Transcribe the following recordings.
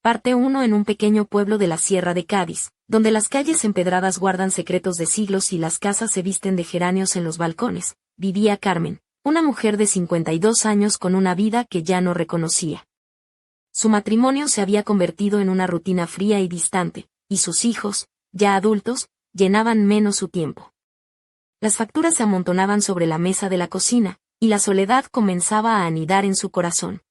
Parte 1. En un pequeño pueblo de la Sierra de Cádiz, donde las calles empedradas guardan secretos de siglos y las casas se visten de geranios en los balcones, vivía Carmen, una mujer de 52 años con una vida que ya no reconocía. Su matrimonio se había convertido en una rutina fría y distante, y sus hijos, ya adultos, llenaban menos su tiempo. Las facturas se amontonaban sobre la mesa de la cocina, y la soledad comenzaba a anidar en su corazón.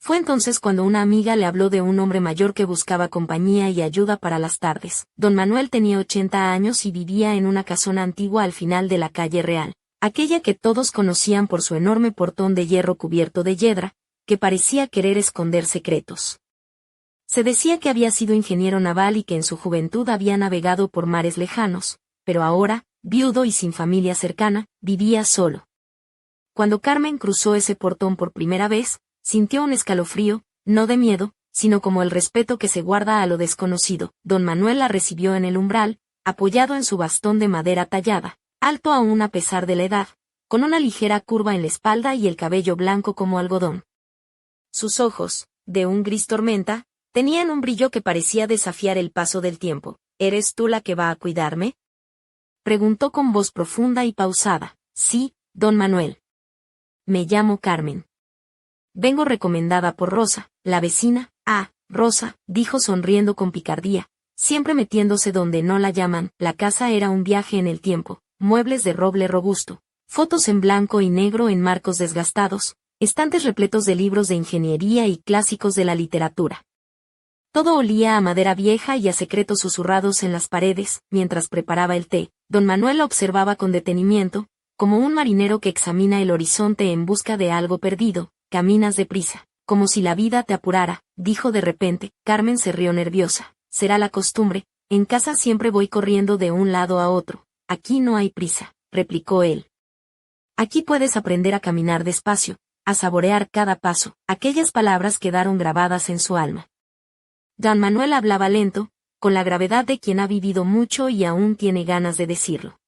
Fue entonces cuando una amiga le habló de un hombre mayor que buscaba compañía y ayuda para las tardes. Don Manuel tenía 80 años y vivía en una casona antigua al final de la calle Real, aquella que todos conocían por su enorme portón de hierro cubierto de yedra, que parecía querer esconder secretos. Se decía que había sido ingeniero naval y que en su juventud había navegado por mares lejanos, pero ahora, viudo y sin familia cercana, vivía solo. Cuando Carmen cruzó ese portón por primera vez, sintió un escalofrío, no de miedo, sino como el respeto que se guarda a lo desconocido. Don Manuel la recibió en el umbral, apoyado en su bastón de madera tallada, alto aún a pesar de la edad, con una ligera curva en la espalda y el cabello blanco como algodón. Sus ojos, de un gris tormenta, tenían un brillo que parecía desafiar el paso del tiempo. ¿Eres tú la que va a cuidarme?, preguntó con voz profunda y pausada. Sí, don Manuel. Me llamo Carmen. Vengo recomendada por Rosa, la vecina. Ah, Rosa, dijo sonriendo con picardía, siempre metiéndose donde no la llaman. La casa era un viaje en el tiempo, muebles de roble robusto, fotos en blanco y negro en marcos desgastados, estantes repletos de libros de ingeniería y clásicos de la literatura. Todo olía a madera vieja y a secretos susurrados en las paredes. Mientras preparaba el té, don Manuel la observaba con detenimiento, como un marinero que examina el horizonte en busca de algo perdido. Caminas deprisa, como si la vida te apurara, dijo de repente. Carmen se rió nerviosa. Será la costumbre, en casa siempre voy corriendo de un lado a otro. Aquí no hay prisa, replicó él. Aquí puedes aprender a caminar despacio, a saborear cada paso. Aquellas palabras quedaron grabadas en su alma. Don Manuel hablaba lento, con la gravedad de quien ha vivido mucho y aún tiene ganas de decirlo.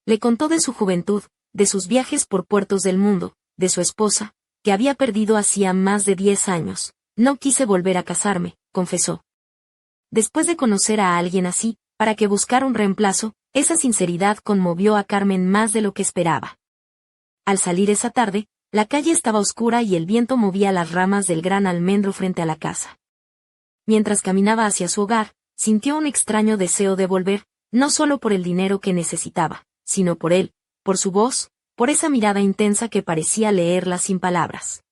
Le contó de su juventud, de sus viajes por puertos del mundo, de su esposa, que había perdido hacía más de 10 años. No quise volver a casarme, confesó. Después de conocer a alguien así, para que buscara un reemplazo, esa sinceridad conmovió a Carmen más de lo que esperaba. Al salir esa tarde, la calle estaba oscura y el viento movía las ramas del gran almendro frente a la casa. Mientras caminaba hacia su hogar, sintió un extraño deseo de volver, no solo por el dinero que necesitaba, sino por él, por su voz, por esa mirada intensa que parecía leerla sin palabras.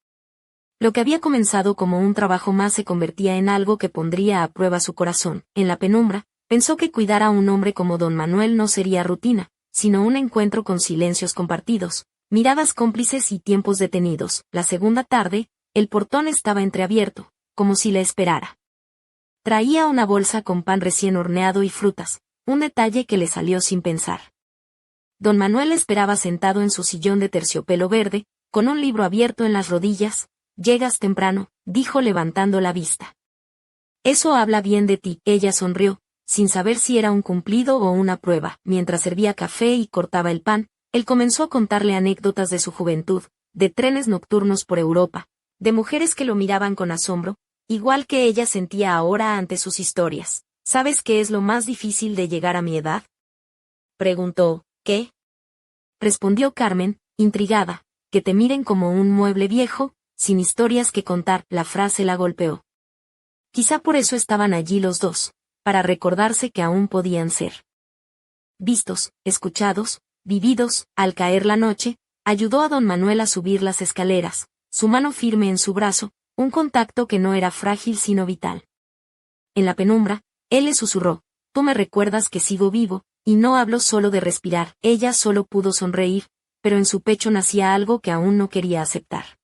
Lo que había comenzado como un trabajo más se convertía en algo que pondría a prueba su corazón. En la penumbra, pensó que cuidar a un hombre como don Manuel no sería rutina, sino un encuentro con silencios compartidos, miradas cómplices y tiempos detenidos. La segunda tarde, el portón estaba entreabierto, como si la esperara. Traía una bolsa con pan recién horneado y frutas, un detalle que le salió sin pensar. Don Manuel esperaba sentado en su sillón de terciopelo verde, con un libro abierto en las rodillas. Llegas temprano, dijo levantando la vista. Eso habla bien de ti. Ella sonrió, sin saber si era un cumplido o una prueba. Mientras servía café y cortaba el pan, él comenzó a contarle anécdotas de su juventud, de trenes nocturnos por Europa, de mujeres que lo miraban con asombro, igual que ella sentía ahora ante sus historias. ¿Sabes qué es lo más difícil de llegar a mi edad?, preguntó. ¿Qué?, respondió Carmen, intrigada. Que te miren como un mueble viejo, sin historias que contar. La frase la golpeó. Quizá por eso estaban allí los dos, para recordarse que aún podían ser vistos, escuchados, vividos. Al caer la noche, ayudó a don Manuel a subir las escaleras, su mano firme en su brazo, un contacto que no era frágil sino vital. En la penumbra, él le susurró, tú me recuerdas que sigo vivo, y no hablo solo de respirar. Ella solo pudo sonreír, pero en su pecho nacía algo que aún no quería aceptar.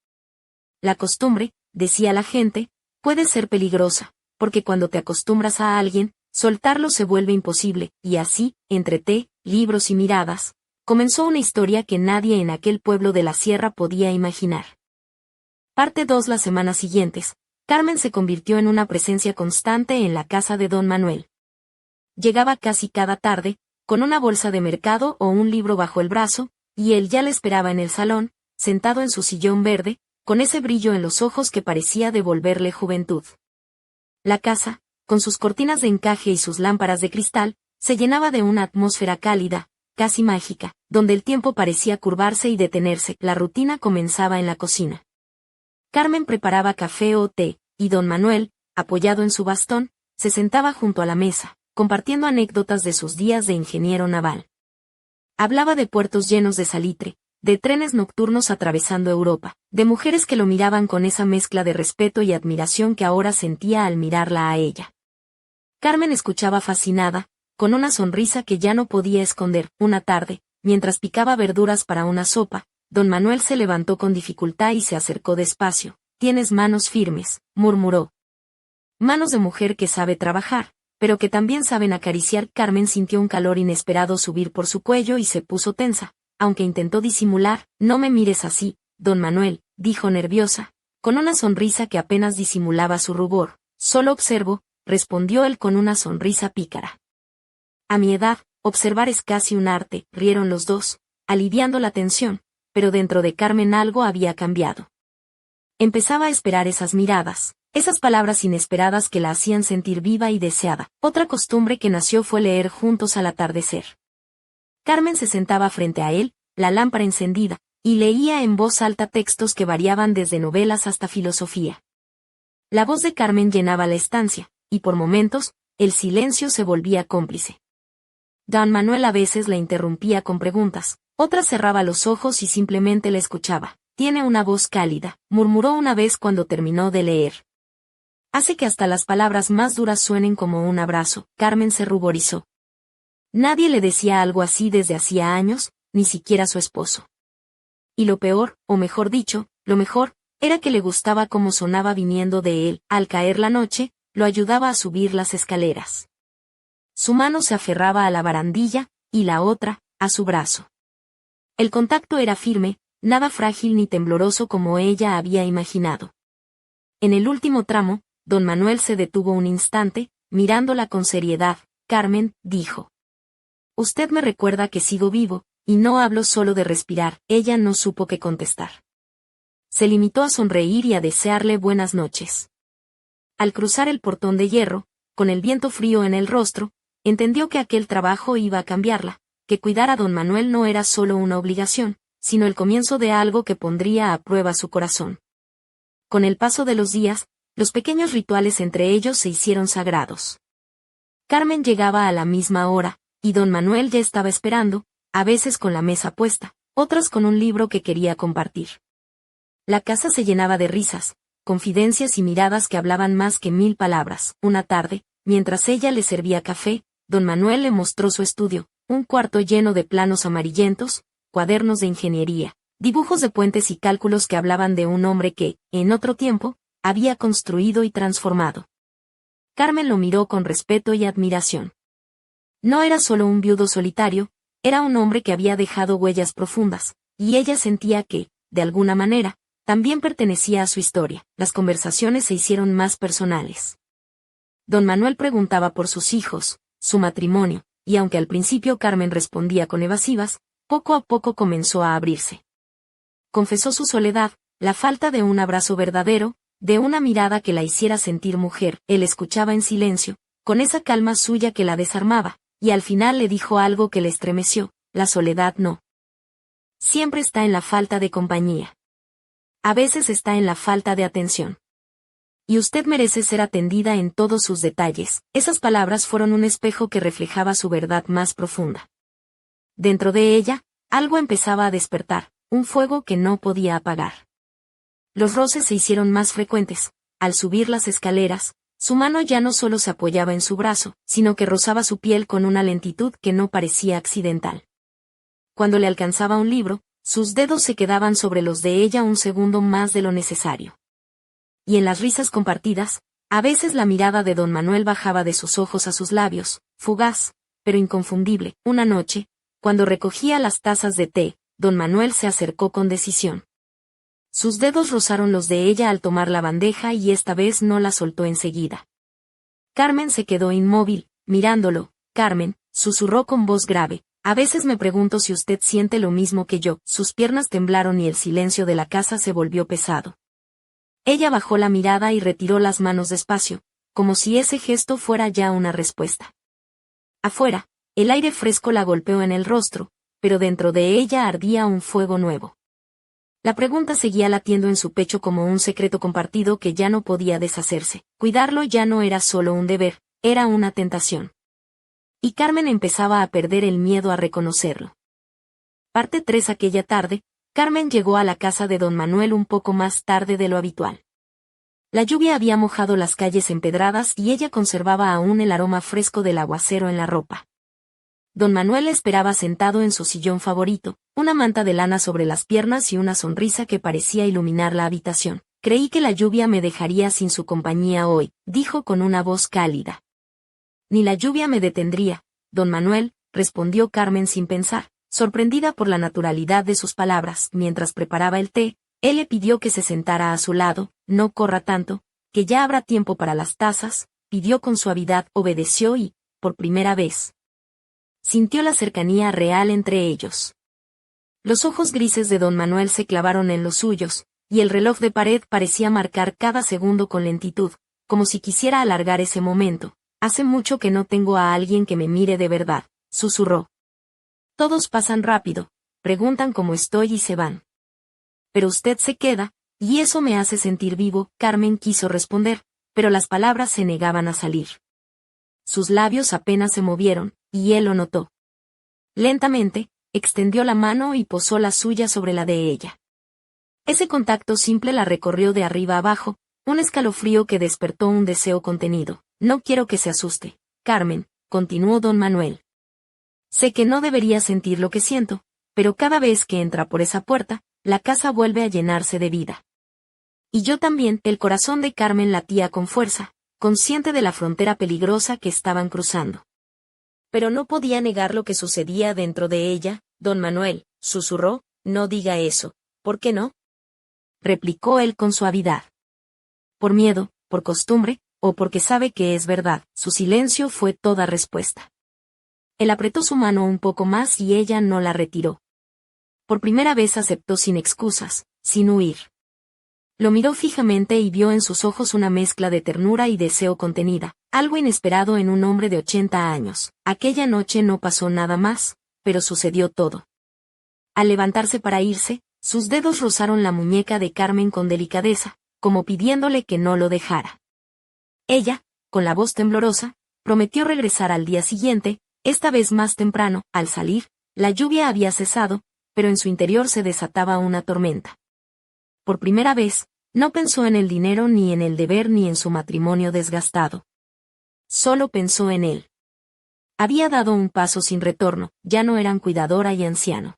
La costumbre, decía la gente, puede ser peligrosa, porque cuando te acostumbras a alguien, soltarlo se vuelve imposible, y así, entre té, libros y miradas, comenzó una historia que nadie en aquel pueblo de la sierra podía imaginar. Parte 2. Las semanas siguientes, Carmen se convirtió en una presencia constante en la casa de don Manuel. Llegaba casi cada tarde, con una bolsa de mercado o un libro bajo el brazo, y él ya le esperaba en el salón, sentado en su sillón verde, con ese brillo en los ojos que parecía devolverle juventud. La casa, con sus cortinas de encaje y sus lámparas de cristal, se llenaba de una atmósfera cálida, casi mágica, donde el tiempo parecía curvarse y detenerse. La rutina comenzaba en la cocina. Carmen preparaba café o té, y don Manuel, apoyado en su bastón, se sentaba junto a la mesa, compartiendo anécdotas de sus días de ingeniero naval. Hablaba de puertos llenos de salitre, de trenes nocturnos atravesando Europa, de mujeres que lo miraban con esa mezcla de respeto y admiración que ahora sentía al mirarla a ella. Carmen escuchaba fascinada, con una sonrisa que ya no podía esconder. Una tarde, mientras picaba verduras para una sopa, don Manuel se levantó con dificultad y se acercó despacio. «Tienes manos firmes», murmuró. «Manos de mujer que sabe trabajar, pero que también saben acariciar». Carmen sintió un calor inesperado subir por su cuello y se puso tensa, aunque intentó disimular. «No me mires así, don Manuel», dijo nerviosa, con una sonrisa que apenas disimulaba su rubor. «Solo observo», respondió él con una sonrisa pícara. «A mi edad, observar es casi un arte», rieron los dos, aliviando la tensión, pero dentro de Carmen algo había cambiado. Empezaba a esperar esas miradas, esas palabras inesperadas que la hacían sentir viva y deseada. Otra costumbre que nació fue leer juntos al atardecer. Carmen se sentaba frente a él, la lámpara encendida, y leía en voz alta textos que variaban desde novelas hasta filosofía. La voz de Carmen llenaba la estancia, y por momentos, el silencio se volvía cómplice. Don Manuel a veces la interrumpía con preguntas, otras cerraba los ojos y simplemente la escuchaba. «Tiene una voz cálida», murmuró una vez cuando terminó de leer. «Hace que hasta las palabras más duras suenen como un abrazo». Carmen se ruborizó. Nadie le decía algo así desde hacía años, ni siquiera su esposo. Y lo peor, o mejor dicho, lo mejor, era que le gustaba cómo sonaba viniendo de él. Al caer la noche, lo ayudaba a subir las escaleras. Su mano se aferraba a la barandilla, y la otra, a su brazo. El contacto era firme, nada frágil ni tembloroso como ella había imaginado. En el último tramo, don Manuel se detuvo un instante, mirándola con seriedad. «Carmen», dijo. «Usted me recuerda que sigo vivo, y no hablo solo de respirar». Ella no supo qué contestar. Se limitó a sonreír y a desearle buenas noches. Al cruzar el portón de hierro, con el viento frío en el rostro, entendió que aquel trabajo iba a cambiarla, que cuidar a don Manuel no era solo una obligación, sino el comienzo de algo que pondría a prueba su corazón. Con el paso de los días, los pequeños rituales entre ellos se hicieron sagrados. Carmen llegaba a la misma hora, y don Manuel ya estaba esperando, a veces con la mesa puesta, otras con un libro que quería compartir. La casa se llenaba de risas, confidencias y miradas que hablaban más que 1000 palabras. Una tarde, mientras ella le servía café, don Manuel le mostró su estudio, un cuarto lleno de planos amarillentos, cuadernos de ingeniería, dibujos de puentes y cálculos que hablaban de un hombre que, en otro tiempo, había construido y transformado. Carmen lo miró con respeto y admiración. No era solo un viudo solitario, era un hombre que había dejado huellas profundas, y ella sentía que, de alguna manera, también pertenecía a su historia. Las conversaciones se hicieron más personales. Don Manuel preguntaba por sus hijos, su matrimonio, y aunque al principio Carmen respondía con evasivas, poco a poco comenzó a abrirse. Confesó su soledad, la falta de un abrazo verdadero, de una mirada que la hiciera sentir mujer. Él escuchaba en silencio, con esa calma suya que la desarmaba, y al final le dijo algo que le estremeció: la soledad no siempre está en la falta de compañía. A veces está en la falta de atención. Y usted merece ser atendida en todos sus detalles. Esas palabras fueron un espejo que reflejaba su verdad más profunda. Dentro de ella, algo empezaba a despertar, un fuego que no podía apagar. Los roces se hicieron más frecuentes. Al subir las escaleras, su mano ya no solo se apoyaba en su brazo, sino que rozaba su piel con una lentitud que no parecía accidental. Cuando le alcanzaba un libro, sus dedos se quedaban sobre los de ella un segundo más de lo necesario. Y en las risas compartidas, a veces la mirada de don Manuel bajaba de sus ojos a sus labios, fugaz, pero inconfundible. Una noche, cuando recogía las tazas de té, don Manuel se acercó con decisión. Sus dedos rozaron los de ella al tomar la bandeja y esta vez no la soltó enseguida. Carmen se quedó inmóvil, mirándolo. «Carmen», susurró con voz grave, «a veces me pregunto si usted siente lo mismo que yo». Sus piernas temblaron y el silencio de la casa se volvió pesado. Ella bajó la mirada y retiró las manos despacio, como si ese gesto fuera ya una respuesta. Afuera, el aire fresco la golpeó en el rostro, pero dentro de ella ardía un fuego nuevo. La pregunta seguía latiendo en su pecho como un secreto compartido que ya no podía deshacerse. Cuidarlo ya no era solo un deber, era una tentación. Y Carmen empezaba a perder el miedo a reconocerlo. Parte 3. Aquella tarde, Carmen llegó a la casa de don Manuel un poco más tarde de lo habitual. La lluvia había mojado las calles empedradas y ella conservaba aún el aroma fresco del aguacero en la ropa. Don Manuel esperaba sentado en su sillón favorito, una manta de lana sobre las piernas y una sonrisa que parecía iluminar la habitación. Creí que la lluvia me dejaría sin su compañía hoy, dijo con una voz cálida. Ni la lluvia me detendría, don Manuel, respondió Carmen sin pensar, sorprendida por la naturalidad de sus palabras. Mientras preparaba el té, él le pidió que se sentara a su lado. No corra tanto, que ya habrá tiempo para las tazas, pidió con suavidad. Obedeció y, por primera vez, sintió la cercanía real entre ellos. Los ojos grises de don Manuel se clavaron en los suyos, y el reloj de pared parecía marcar cada segundo con lentitud, como si quisiera alargar ese momento. Hace mucho que no tengo a alguien que me mire de verdad, susurró. Todos pasan rápido, preguntan cómo estoy y se van. Pero usted se queda, y eso me hace sentir vivo. Carmen quiso responder, pero las palabras se negaban a salir. Sus labios apenas se movieron, y él lo notó. Lentamente, extendió la mano y posó la suya sobre la de ella. Ese contacto simple la recorrió de arriba abajo, un escalofrío que despertó un deseo contenido. No quiero que se asuste, Carmen, continuó don Manuel. Sé que no debería sentir lo que siento, pero cada vez que entra por esa puerta, la casa vuelve a llenarse de vida. Y yo también. El corazón de Carmen latía con fuerza, consciente de la frontera peligrosa que estaban cruzando. Pero no podía negar lo que sucedía dentro de ella. Don Manuel, susurró, no diga eso. ¿Por qué no?, replicó él con suavidad. Por miedo, por costumbre, o porque sabe que es verdad. Su silencio fue toda respuesta. Él apretó su mano un poco más y ella no la retiró. Por primera vez aceptó sin excusas, sin huir. Lo miró fijamente y vio en sus ojos una mezcla de ternura y deseo contenida, algo inesperado en un hombre de 80 años. Aquella noche no pasó nada más, pero sucedió todo. Al levantarse para irse, sus dedos rozaron la muñeca de Carmen con delicadeza, como pidiéndole que no lo dejara. Ella, con la voz temblorosa, prometió regresar al día siguiente, esta vez más temprano. Al salir, la lluvia había cesado, pero en su interior se desataba una tormenta. Por primera vez, no pensó en el dinero ni en el deber ni en su matrimonio desgastado. Solo pensó en él. Había dado un paso sin retorno, ya no eran cuidadora y anciano.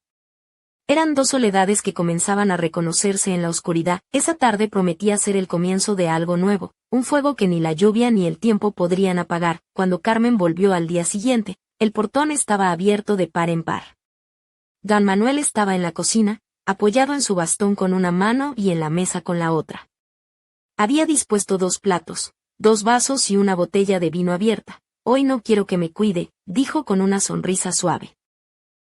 Eran dos soledades que comenzaban a reconocerse en la oscuridad. Esa tarde prometía ser el comienzo de algo nuevo, un fuego que ni la lluvia ni el tiempo podrían apagar. Cuando Carmen volvió al día siguiente, el portón estaba abierto de par en par. Don Manuel estaba en la cocina, apoyado en su bastón con una mano y en la mesa con la otra. Había dispuesto 2 platos, 2 vasos y una botella de vino abierta. Hoy no quiero que me cuide, dijo con una sonrisa suave.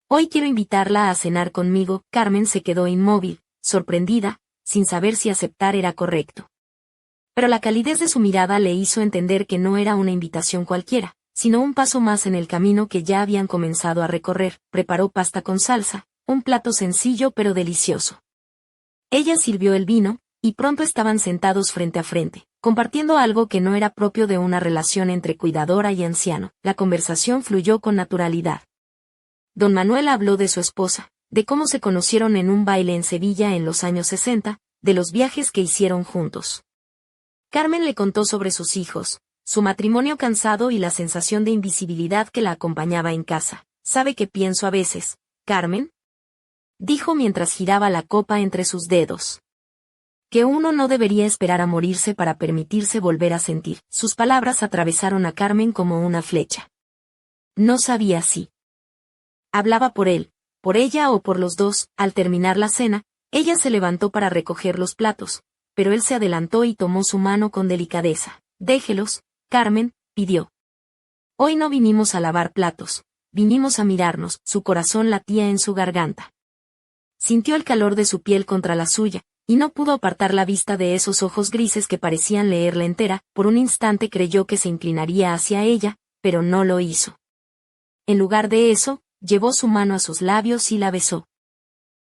Hoy quiero invitarla a cenar conmigo. Carmen se quedó inmóvil, sorprendida, sin saber si aceptar era correcto. Pero la calidez de su mirada le hizo entender que no era una invitación cualquiera, sino un paso más en el camino que ya habían comenzado a recorrer. Preparó pasta con salsa, un plato sencillo pero delicioso. Ella sirvió el vino, y pronto estaban sentados frente a frente, compartiendo algo que no era propio de una relación entre cuidadora y anciano. La conversación fluyó con naturalidad. Don Manuel habló de su esposa, de cómo se conocieron en un baile en Sevilla en los años 60, de los viajes que hicieron juntos. Carmen le contó sobre sus hijos, su matrimonio cansado y la sensación de invisibilidad que la acompañaba en casa. ¿Sabe qué pienso a veces, Carmen?, dijo mientras giraba la copa entre sus dedos. Que uno no debería esperar a morirse para permitirse volver a sentir. Sus palabras atravesaron a Carmen como una flecha. No sabía si hablaba por él, por ella o por los dos. Al terminar la cena, ella se levantó para recoger los platos, pero él se adelantó y tomó su mano con delicadeza. Déjelos, Carmen, pidió. Hoy no vinimos a lavar platos, vinimos a mirarnos. Su corazón latía en su garganta. Sintió el calor de su piel contra la suya, y no pudo apartar la vista de esos ojos grises que parecían leerla entera. Por un instante creyó que se inclinaría hacia ella, pero no lo hizo. En lugar de eso, llevó su mano a sus labios y la besó.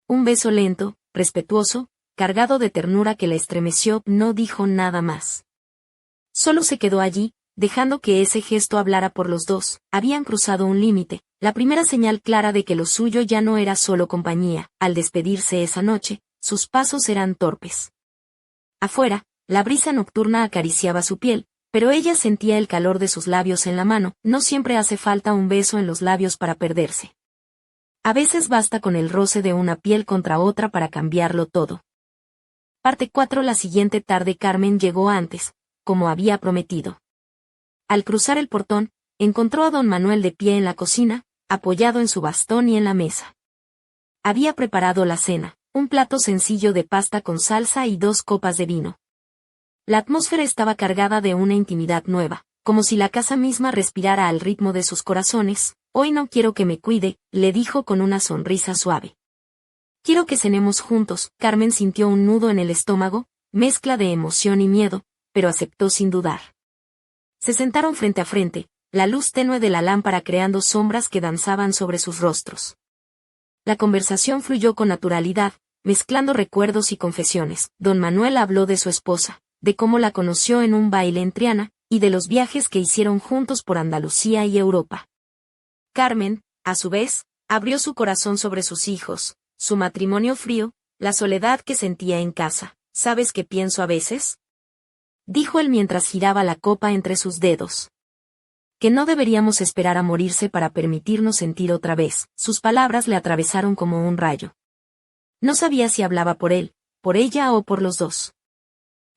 Un beso lento, respetuoso, cargado de ternura que la estremeció. No dijo nada más. Solo se quedó allí, dejando que ese gesto hablara por los dos. Habían cruzado un límite, la primera señal clara de que lo suyo ya no era solo compañía. Al despedirse esa noche, sus pasos eran torpes. Afuera, la brisa nocturna acariciaba su piel, pero ella sentía el calor de sus labios en la mano. No siempre hace falta un beso en los labios para perderse. A veces basta con el roce de una piel contra otra para cambiarlo todo. Parte 4. La siguiente tarde Carmen llegó antes, como había prometido. Al cruzar el portón, encontró a don Manuel de pie en la cocina, apoyado en su bastón y en la mesa. Había preparado la cena, un plato sencillo de pasta con salsa y 2 copas de vino. La atmósfera estaba cargada de una intimidad nueva, como si la casa misma respirara al ritmo de sus corazones. Hoy no quiero que me cuide, le dijo con una sonrisa suave. Quiero que cenemos juntos. Carmen sintió un nudo en el estómago, mezcla de emoción y miedo, pero aceptó sin dudar. Se sentaron frente a frente, la luz tenue de la lámpara creando sombras que danzaban sobre sus rostros. La conversación fluyó con naturalidad, mezclando recuerdos y confesiones. Don Manuel habló de su esposa, de cómo la conoció en un baile en Triana, y de los viajes que hicieron juntos por Andalucía y Europa. Carmen, a su vez, abrió su corazón sobre sus hijos, su matrimonio frío, la soledad que sentía en casa. ¿Sabes qué pienso a veces?, dijo él mientras giraba la copa entre sus dedos. Que no deberíamos esperar a morirse para permitirnos sentir otra vez. Sus palabras le atravesaron como un rayo. No sabía si hablaba por él, por ella o por los dos.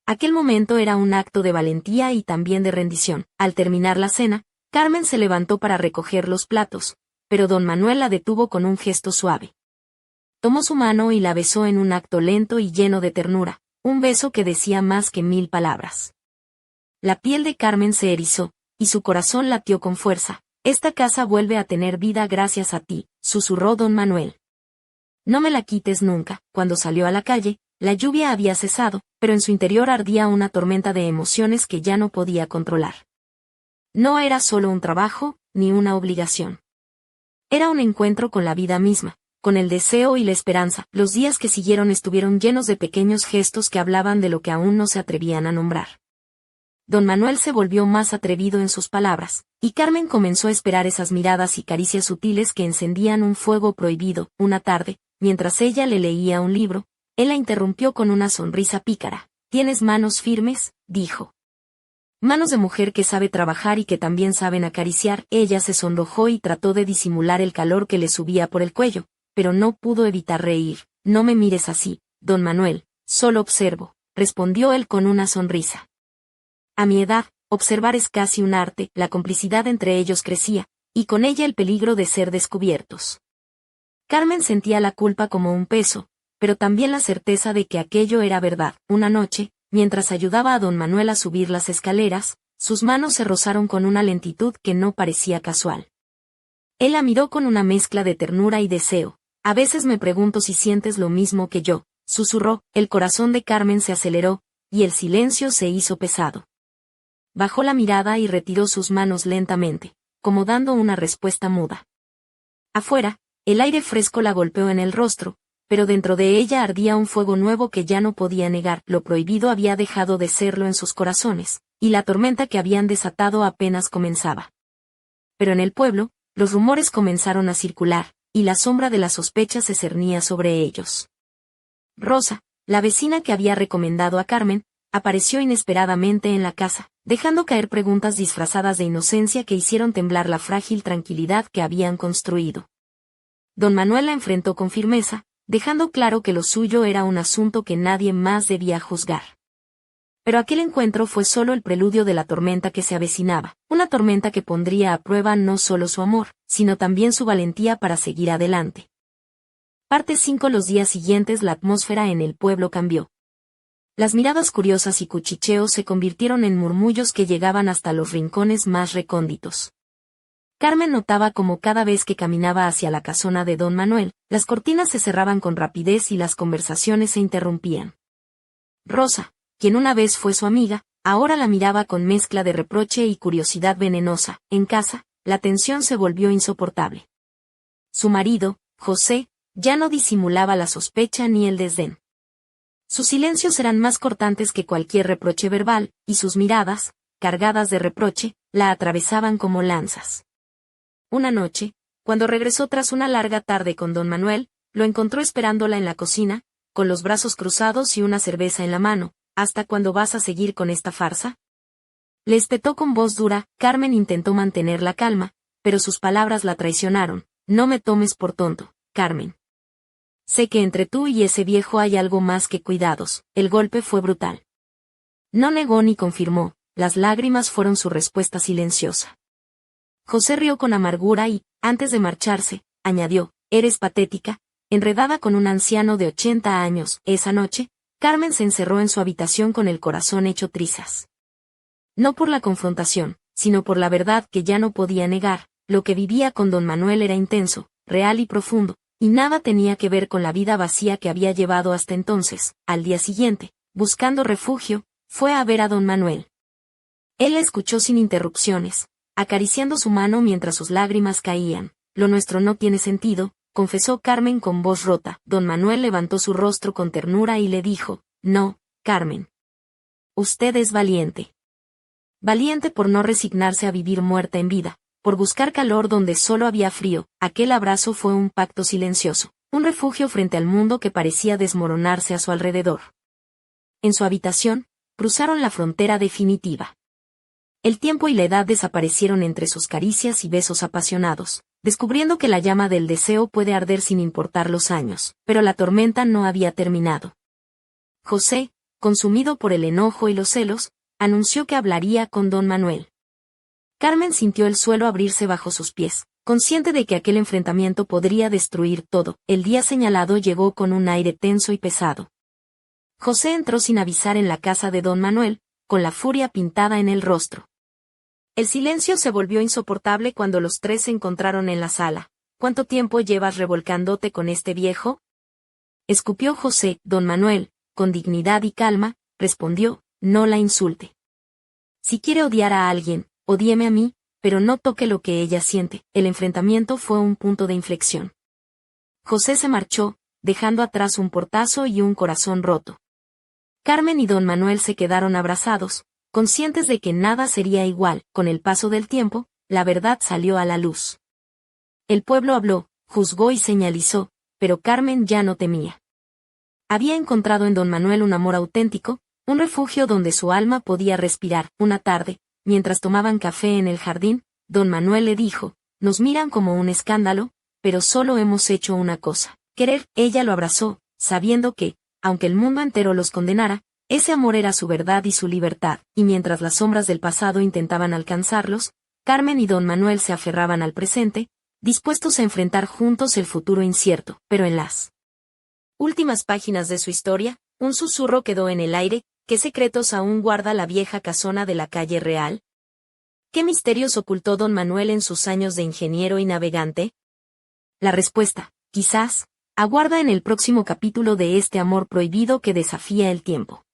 Aquel momento era un acto de valentía y también de rendición. Al terminar la cena, Carmen se levantó para recoger los platos, pero don Manuel la detuvo con un gesto suave. Tomó su mano y la besó en un acto lento y lleno de ternura, un beso que decía más que 1000 palabras. La piel de Carmen se erizó, y su corazón latió con fuerza. Esta casa vuelve a tener vida gracias a ti, susurró don Manuel. No me la quites nunca. Cuando salió a la calle, la lluvia había cesado, pero en su interior ardía una tormenta de emociones que ya no podía controlar. No era solo un trabajo, ni una obligación. Era un encuentro con la vida misma, con el deseo y la esperanza. Los días que siguieron estuvieron llenos de pequeños gestos que hablaban de lo que aún no se atrevían a nombrar. Don Manuel se volvió más atrevido en sus palabras, y Carmen comenzó a esperar esas miradas y caricias sutiles que encendían un fuego prohibido. Una tarde, mientras ella le leía un libro, él la interrumpió con una sonrisa pícara. «¿Tienes manos firmes?», dijo. «Manos de mujer que sabe trabajar y que también saben acariciar». Ella se sonrojó y trató de disimular el calor que le subía por el cuello, pero no pudo evitar reír. «No me mires así, don Manuel, solo observo», respondió él con una sonrisa. A mi edad, observar es casi un arte. La complicidad entre ellos crecía, y con ella el peligro de ser descubiertos. Carmen sentía la culpa como un peso, pero también la certeza de que aquello era verdad. Una noche, mientras ayudaba a don Manuel a subir las escaleras, sus manos se rozaron con una lentitud que no parecía casual. Él la miró con una mezcla de ternura y deseo. «A veces me pregunto si sientes lo mismo que yo», susurró. El corazón de Carmen se aceleró, y el silencio se hizo pesado. Bajó la mirada y retiró sus manos lentamente, como dando una respuesta muda. Afuera, el aire fresco la golpeó en el rostro, pero dentro de ella ardía un fuego nuevo que ya no podía negar. Lo prohibido había dejado de serlo en sus corazones, y la tormenta que habían desatado apenas comenzaba. Pero en el pueblo, los rumores comenzaron a circular, y la sombra de la sospecha se cernía sobre ellos. Rosa, la vecina que había recomendado a Carmen, apareció inesperadamente en la casa, dejando caer preguntas disfrazadas de inocencia que hicieron temblar la frágil tranquilidad que habían construido. Don Manuel la enfrentó con firmeza, dejando claro que lo suyo era un asunto que nadie más debía juzgar. Pero aquel encuentro fue solo el preludio de la tormenta que se avecinaba, una tormenta que pondría a prueba no solo su amor, sino también su valentía para seguir adelante. Parte 5. Los días siguientes la atmósfera en el pueblo cambió. Las miradas curiosas y cuchicheos se convirtieron en murmullos que llegaban hasta los rincones más recónditos. Carmen notaba como cada vez que caminaba hacia la casona de don Manuel, las cortinas se cerraban con rapidez y las conversaciones se interrumpían. Rosa, quien una vez fue su amiga, ahora la miraba con mezcla de reproche y curiosidad venenosa. En casa, la tensión se volvió insoportable. Su marido, José, ya no disimulaba la sospecha ni el desdén. Sus silencios eran más cortantes que cualquier reproche verbal, y sus miradas, cargadas de reproche, la atravesaban como lanzas. Una noche, cuando regresó tras una larga tarde con don Manuel, lo encontró esperándola en la cocina, con los brazos cruzados y una cerveza en la mano. ¿Hasta cuándo vas a seguir con esta farsa?, le espetó con voz dura. Carmen intentó mantener la calma, pero sus palabras la traicionaron. No me tomes por tonto, Carmen. Sé que entre tú y ese viejo hay algo más que cuidados. El golpe fue brutal. No negó ni confirmó, las lágrimas fueron su respuesta silenciosa. José rió con amargura y, antes de marcharse, añadió, eres patética, enredada con un anciano de 80 años. Esa noche, Carmen se encerró en su habitación con el corazón hecho trizas. No por la confrontación, sino por la verdad que ya no podía negar. Lo que vivía con don Manuel era intenso, real y profundo, y nada tenía que ver con la vida vacía que había llevado hasta entonces. Al día siguiente, buscando refugio, fue a ver a don Manuel. Él la escuchó sin interrupciones, acariciando su mano mientras sus lágrimas caían. Lo nuestro no tiene sentido, confesó Carmen con voz rota. Don Manuel levantó su rostro con ternura y le dijo, no, Carmen. Usted es valiente. Valiente por no resignarse a vivir muerta en vida, por buscar calor donde solo había frío. Aquel abrazo fue un pacto silencioso, un refugio frente al mundo que parecía desmoronarse a su alrededor. En su habitación, cruzaron la frontera definitiva. El tiempo y la edad desaparecieron entre sus caricias y besos apasionados, descubriendo que la llama del deseo puede arder sin importar los años, pero la tormenta no había terminado. José, consumido por el enojo y los celos, anunció que hablaría con don Manuel. Carmen sintió el suelo abrirse bajo sus pies, consciente de que aquel enfrentamiento podría destruir todo. El día señalado llegó con un aire tenso y pesado. José entró sin avisar en la casa de don Manuel, con la furia pintada en el rostro. El silencio se volvió insoportable cuando los tres se encontraron en la sala. ¿Cuánto tiempo llevas revolcándote con este viejo?, escupió José. Don Manuel, con dignidad y calma, respondió, no la insulte. Si quiere odiar a alguien, odíeme a mí, pero no toque lo que ella siente. El enfrentamiento fue un punto de inflexión. José se marchó, dejando atrás un portazo y un corazón roto. Carmen y don Manuel se quedaron abrazados, conscientes de que nada sería igual. Con el paso del tiempo, la verdad salió a la luz. El pueblo habló, juzgó y señalizó, pero Carmen ya no temía. Había encontrado en don Manuel un amor auténtico, un refugio donde su alma podía respirar. Una tarde, mientras tomaban café en el jardín, don Manuel le dijo, nos miran como un escándalo, pero solo hemos hecho una cosa, querer. Ella lo abrazó, sabiendo que, aunque el mundo entero los condenara, ese amor era su verdad y su libertad, y mientras las sombras del pasado intentaban alcanzarlos, Carmen y don Manuel se aferraban al presente, dispuestos a enfrentar juntos el futuro incierto. Pero en las últimas páginas de su historia, un susurro quedó en el aire. ¿Qué secretos aún guarda la vieja casona de la calle Real? ¿Qué misterios ocultó don Manuel en sus años de ingeniero y navegante? La respuesta, quizás, aguarda en el próximo capítulo de este amor prohibido que desafía el tiempo.